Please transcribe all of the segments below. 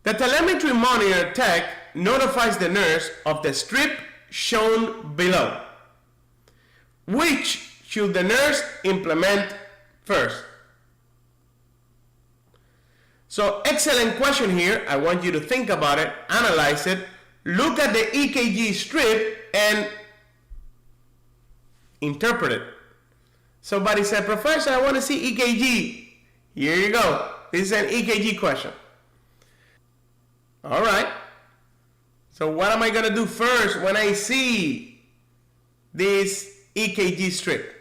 The telemetry monitor tech notifies the nurse of the strip shown below. Which should the nurse implement first? So excellent question here. I want you to think about it, analyze it, look at the EKG strip and interpret it. Somebody said, Professor, I want to see EKG. Here you go. This is an EKG question. All right. So what am I going to do first when I see this EKG strip?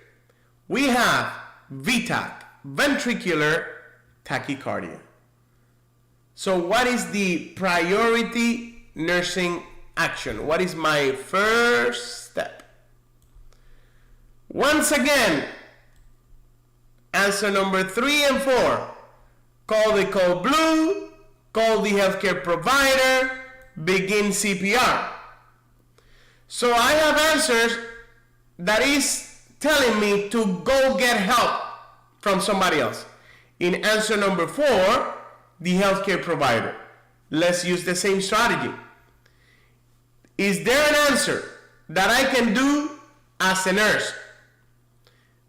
We have VTAC, ventricular tachycardia. So what is the priority nursing action? What is my first step? Once again, answer number 3 and 4. Call the code blue, call the healthcare provider, begin CPR. So I have answers that is telling me to go get help from somebody else. In answer number 4, the healthcare provider. Let's use the same strategy. Is there an answer that I can do as a nurse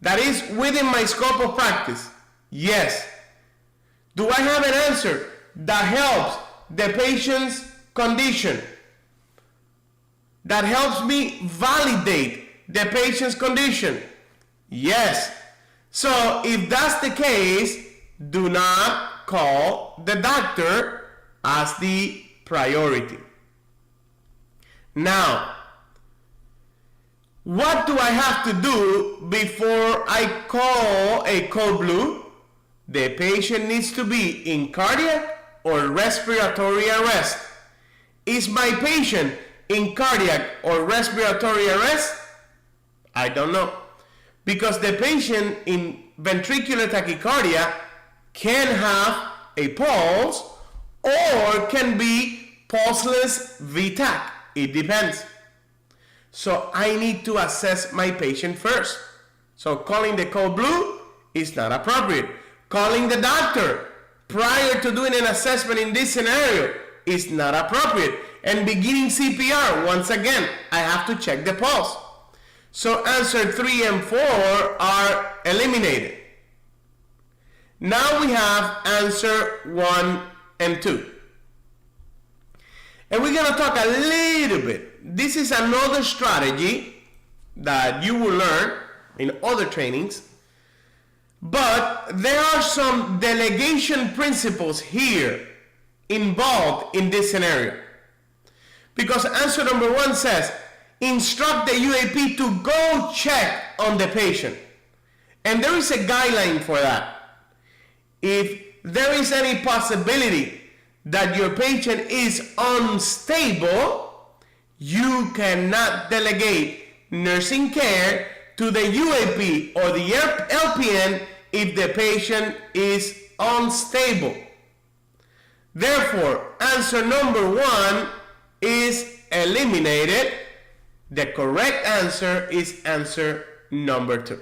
that is within my scope of practice? Yes. Do I have an answer that helps the patient's condition, that helps me validate the patient's condition? Yes. So if that's the case, do not call the doctor as the priority. Now, what do I have to do before I call a code blue? The patient needs to be in cardiac or respiratory arrest. Is my patient in cardiac or respiratory arrest? I don't know. Because the patient in ventricular tachycardia can have a pulse or can be pulseless VTAC. It depends. So I need to assess my patient first. So calling the code blue is not appropriate. Calling the doctor prior to doing an assessment in this scenario is not appropriate. And beginning CPR, once again, I have to check the pulse. So answer 3 and 4 are eliminated. Now we have answer 1 and 2. And we're going to talk a little bit. This is another strategy that you will learn in other trainings. But there are some delegation principles here involved in this scenario. Because answer number 1 says, instruct the UAP to go check on the patient. And there is a guideline for that. If there is any possibility that your patient is unstable, you cannot delegate nursing care to the UAP or the LPN if the patient is unstable. Therefore, answer number 1 is eliminated. The correct answer is answer number 2.